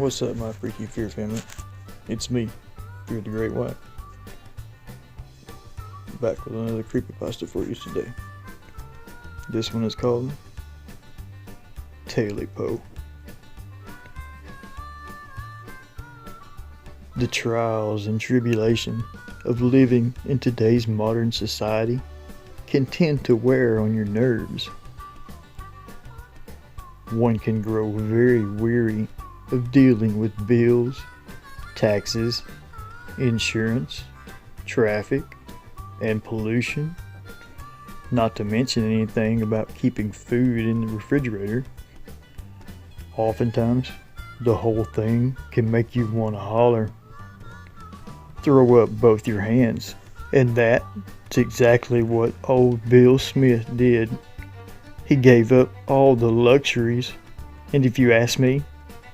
What's up, my freaky fear family? It's me, Fear the GreatWhite. Back with another creepypasta for you today. This one is called TAILYPO. The trials and tribulation of living in today's modern society can tend to wear on your nerves. One can grow very weary of dealing with bills, taxes, insurance, traffic, and pollution, not to mention anything about keeping food in the refrigerator. Oftentimes, the whole thing can make you want to holler, throw up both your hands, and that's exactly what old Bill Smith did. He gave up all the luxuries, and if you ask me,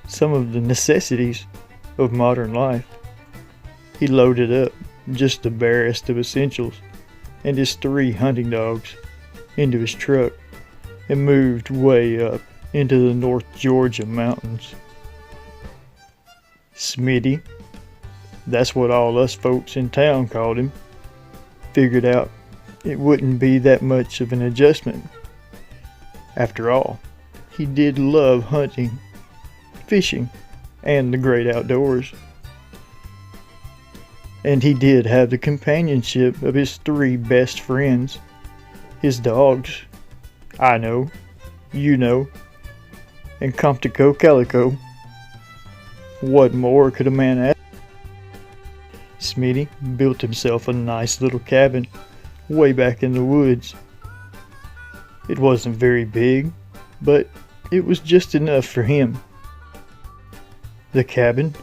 some of the necessities of modern life. He loaded up just the barest of essentials and his 3 hunting dogs into his truck and moved way up into the North Georgia mountains. Smitty, that's what all us folks in town called him, figured out it wouldn't be that much of an adjustment. After all, he did love hunting, fishing, and the great outdoors. And he did have the companionship of his 3 best friends, his dogs, I know, you know, and Comptico Calico. What more could a man ask? Smitty built himself a nice little cabin way back in the woods. It wasn't very big, but it was just enough for him. The cabin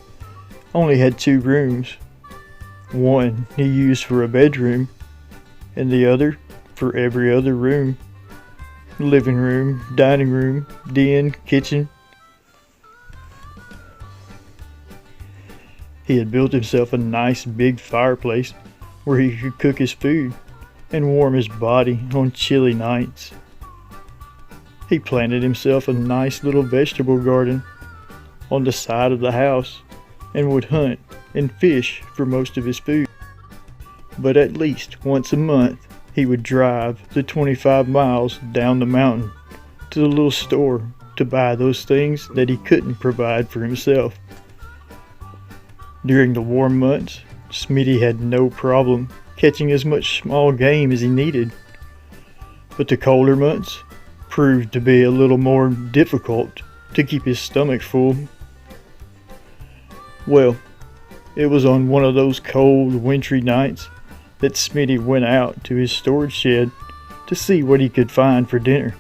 only had 2 rooms. One he used for a bedroom, and the other for every other room. Living room, dining room, den, kitchen. He had built himself a nice big fireplace where he could cook his food and warm his body on chilly nights. He planted himself a nice little vegetable garden on the side of the house and would hunt and fish for most of his food. But at least once a month he would drive the 25 miles down the mountain to the little store to buy those things that he couldn't provide for himself. During the warm months, Smitty had no problem catching as much small game as he needed. But the colder months proved to be a little more difficult to keep his stomach full. Well, it was on one of those cold, wintry nights that Smitty went out to his storage shed to see what he could find for dinner.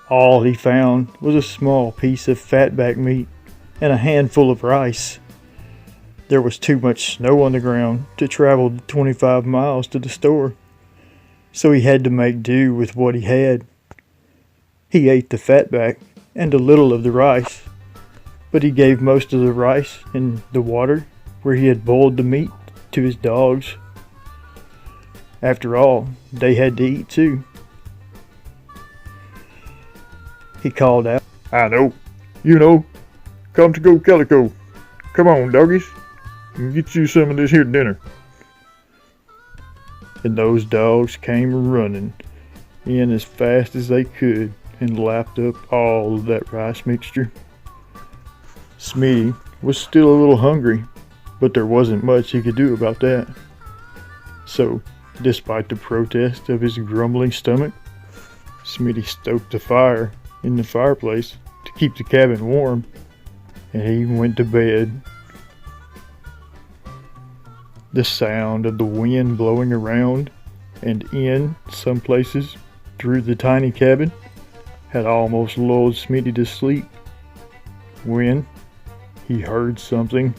All he found was a small piece of fatback meat and a handful of rice. There was too much snow on the ground to travel the 25 miles to the store, so he had to make do with what he had. He ate the fatback and a little of the rice, but he gave most of the rice and the water where he had boiled the meat to his dogs. After all, they had to eat too. He called out, "I know, you know, come to go Calico. Come on, doggies, and get you some of this here dinner." And those dogs came running in as fast as they could and lapped up all of that rice mixture. Smitty was still a little hungry, but there wasn't much he could do about that. So, despite the protest of his grumbling stomach, Smitty stoked the fire in the fireplace to keep the cabin warm, and he went to bed. The sound of the wind blowing around and in some places through the tiny cabin had almost lulled Smitty to sleep when he heard something.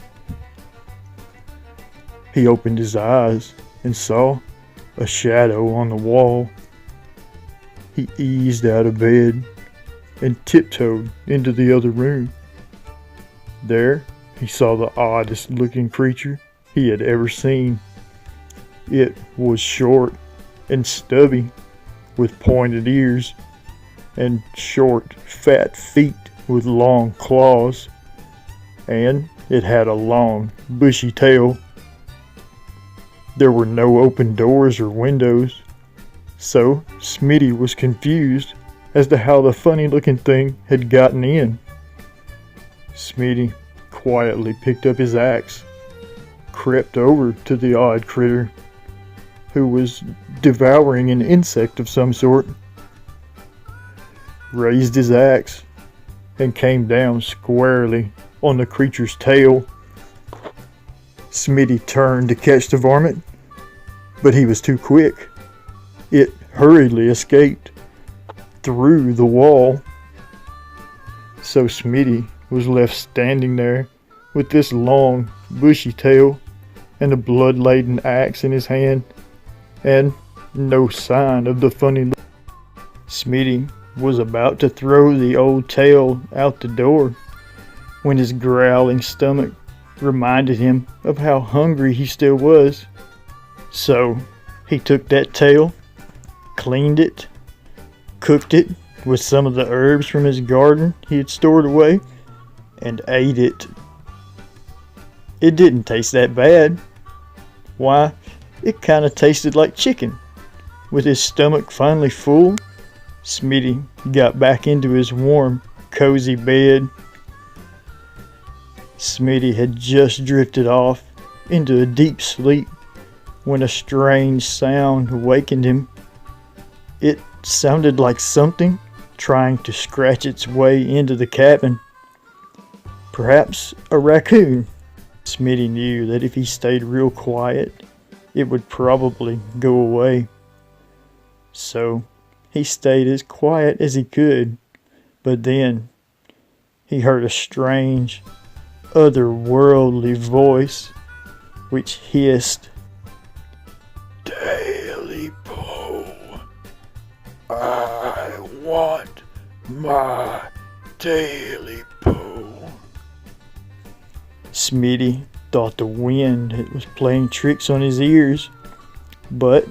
He opened his eyes and saw a shadow on the wall. He eased out of bed and tiptoed into the other room. There he saw the oddest looking creature he had ever seen. It was short and stubby, with pointed ears and short, fat feet with long claws. and it had a long, bushy tail. There were no open doors or windows, so Smitty was confused as to how the funny-looking thing had gotten in. Smitty quietly picked up his axe, crept over to the odd critter, who was devouring an insect of some sort, raised his axe, and came down squarely on the creature's tail. Smitty turned to catch the varmint, but he was too quick. It hurriedly escaped through the wall. So Smitty was left standing there with this long, bushy tail and a blood-laden axe in his hand, and no sign of the funny look. Smitty was about to throw the old tail out the door when his growling stomach reminded him of how hungry he still was. So he took that tail, cleaned it, cooked it with some of the herbs from his garden he had stored away, and ate it. It didn't taste that bad. Why, it kind of tasted like chicken. With his stomach finally full, Smitty got back into his warm, cozy bed. Smitty had just drifted off into a deep sleep when a strange sound awakened him. It sounded like something trying to scratch its way into the cabin. Perhaps a raccoon. Smitty knew that if he stayed real quiet, it would probably go away. So he stayed as quiet as he could, but then he heard a strange, otherworldly voice which hissed, "TAILYPO, I want my TAILYPO." Smitty thought the wind was playing tricks on his ears, but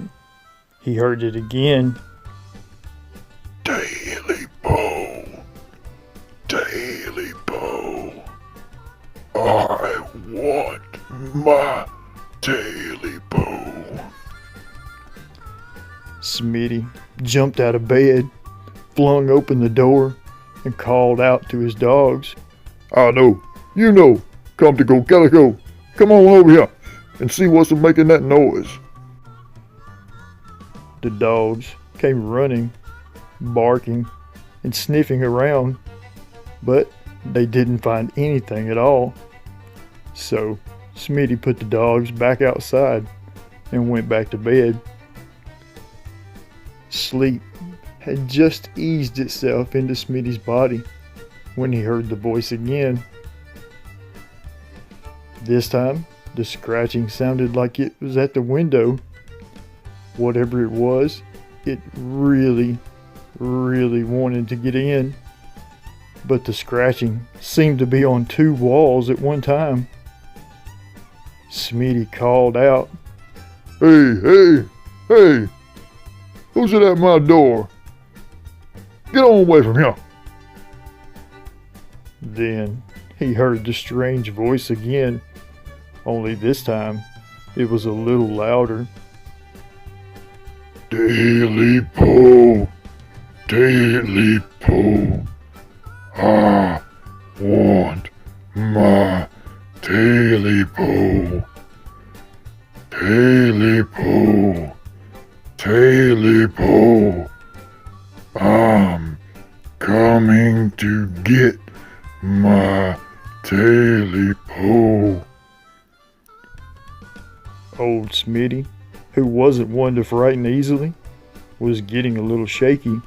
he heard it again. "TAILYPO, TAILYPO, I want my TAILYPO." Smitty jumped out of bed, flung open the door, and called out to his dogs. "I know, you know, come to go calico. Come on over here and see what's making that noise." The dogs came running, barking, and sniffing around, but they didn't find anything at all. So Smitty put the dogs back outside and went back to bed. Sleep had just eased itself into Smitty's body when he heard the voice again. This time, the scratching sounded like it was at the window. Whatever it was, it really wanted to get in. But the scratching seemed to be on two walls at one time. Smitty called out, "Hey, hey, hey, who's it at my door? Get on away from here." Then he heard the strange voice again, only this time it was a little louder. "TAILYPO, TAILYPO, I want my TAILYPO, TAILYPO, TAILYPO, I'm coming to get my TAILYPO." Old Smitty, who wasn't one to frighten easily, was getting a little shaky.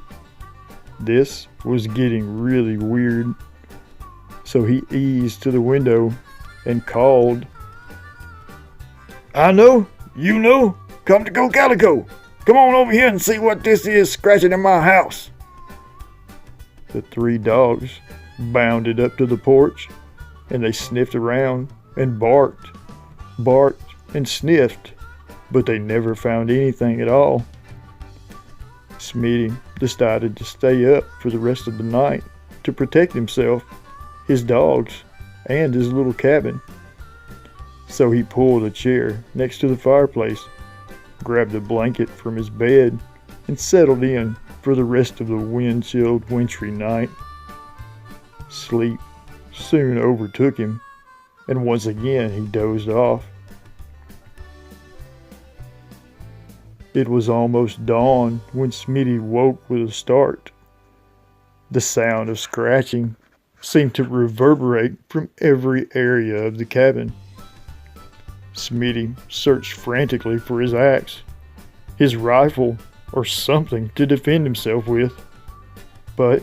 This was getting really weird. So he eased to the window and called, "I know, you know, come to go calico. Come on over here and see what this is scratching in my house." The three dogs bounded up to the porch, and they sniffed around and barked and sniffed, but they never found anything at all. Smitty decided to stay up for the rest of the night to protect himself, his dogs, and his little cabin. So he pulled a chair next to the fireplace, grabbed a blanket from his bed, and settled in for the rest of the wind-chilled wintry night. Sleep soon overtook him, and once again he dozed off. It was almost dawn when Smitty woke with a start. The sound of scratching seemed to reverberate from every area of the cabin. Smitty searched frantically for his axe, his rifle, or something to defend himself with. But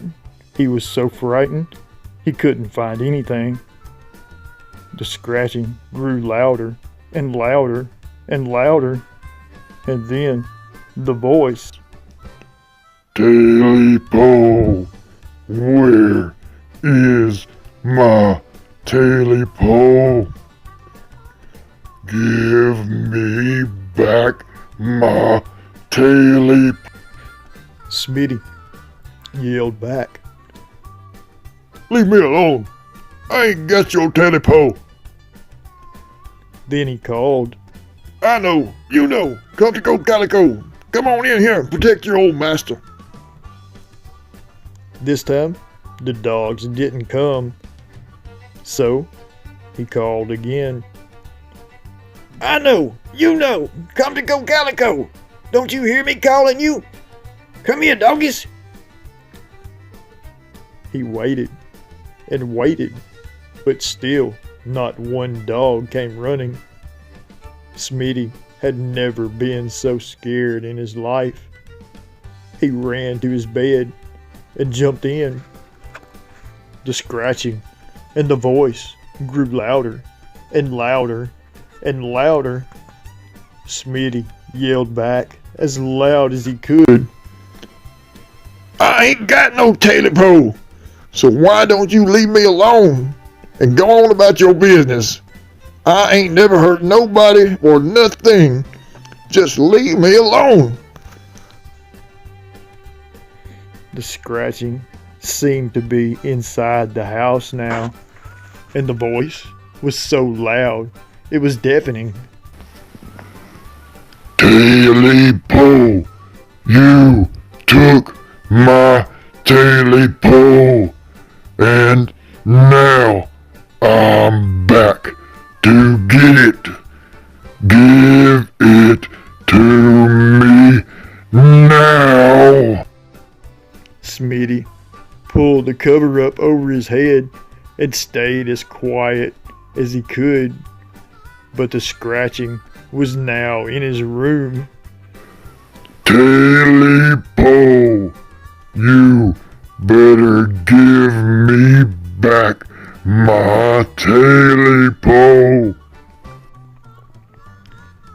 he was so frightened, he couldn't find anything. The scratching grew louder and louder and louder, and then the voice. TAILYPO, where is my TAILYPO? Give me back my TAILYPO. Smitty yelled back. Leave me alone. I ain't got your TAILYPO. Then he called. I know, you know. Come to go calico. Come on in here and protect your old master. This time, the dogs didn't come. So, he called again. I know, you know. Come to go calico. Don't you hear me calling you? Come here, doggies. He waited and waited, but still not one dog came running. Smitty had never been so scared in his life. He ran to his bed and jumped in. The scratching and the voice grew louder and louder and louder. Smitty yelled back as loud as he could. I ain't got no TAILYPO, so why don't you leave me alone and go on about your business? I ain't never hurt nobody or nothing. Just leave me alone. The scratching seemed to be inside the house now, and the voice was so loud it was deafening. TAILYPO, you took my TAILYPO, and now I'm back to get it. Give it to me now. Smitty pulled the cover up over his head and stayed as quiet as he could, but the scratching was now in his room. TAILYPO, you better give me back my TAILYPO.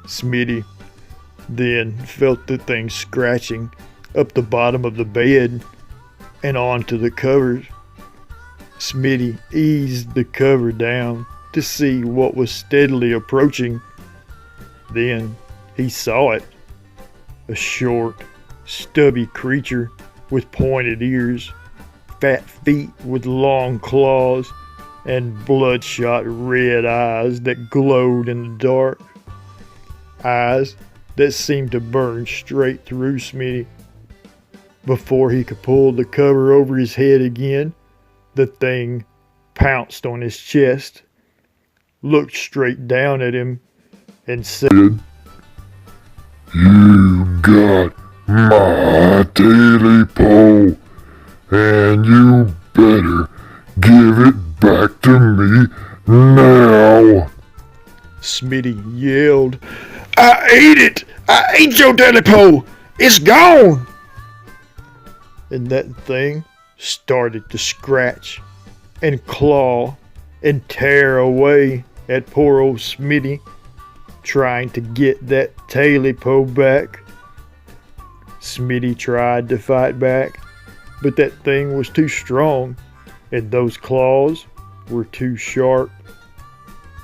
Smitty then felt the thing scratching up the bottom of the bed and onto the covers. Smitty eased the cover down to see what was steadily approaching. Then he saw it. A short, stubby creature with pointed ears, fat feet with long claws, and bloodshot red eyes that glowed in the dark. Eyes that seemed to burn straight through Smitty. Before he could pull the cover over his head again, the thing pounced on his chest, looked straight down at him, and said, You got my TAILYPO, and you better give it back to me now. Smitty yelled, I ate it. I ate your TAILYPO. It's gone. and that thing started to scratch and claw and tear away at poor old Smitty, trying to get that TAILYPO back. Smitty tried to fight back, but that thing was too strong, and those claws were too sharp.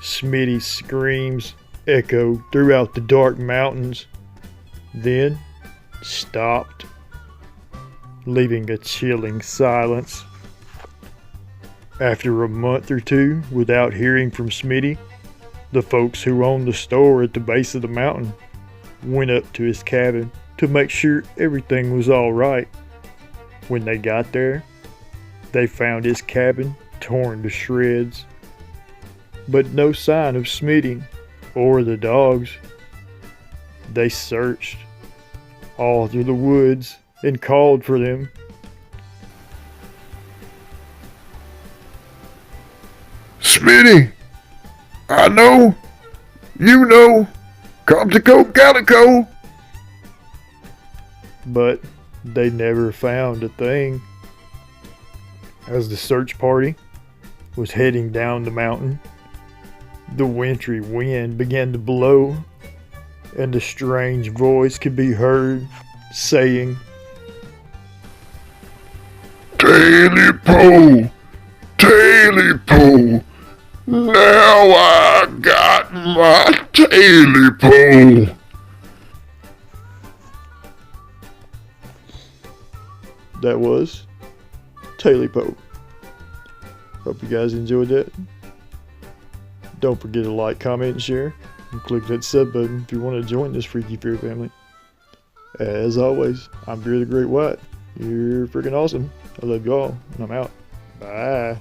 Smitty's screams echoed throughout the dark mountains, then stopped, leaving a chilling silence. After a month or two without hearing from Smitty, the folks who owned the store at the base of the mountain went up to his cabin to make sure everything was all right. When they got there, they found his cabin torn to shreds, but no sign of Smitty or the dogs. They searched all through the woods and called for them. Smitty, I know, you know, come to go Calico. But they never found a thing. As the search party was heading down the mountain, the wintry wind began to blow, and a strange voice could be heard saying, TAILYPO, TAILYPO, now I got my TAILYPO. that was TAILYPO. Hope you guys enjoyed that. Don't forget to like, comment, and share. And click that sub button if you want to join this freaky fair family. As always, I'm GreatWhite. You're freaking awesome. I love y'all, and I'm out. Bye.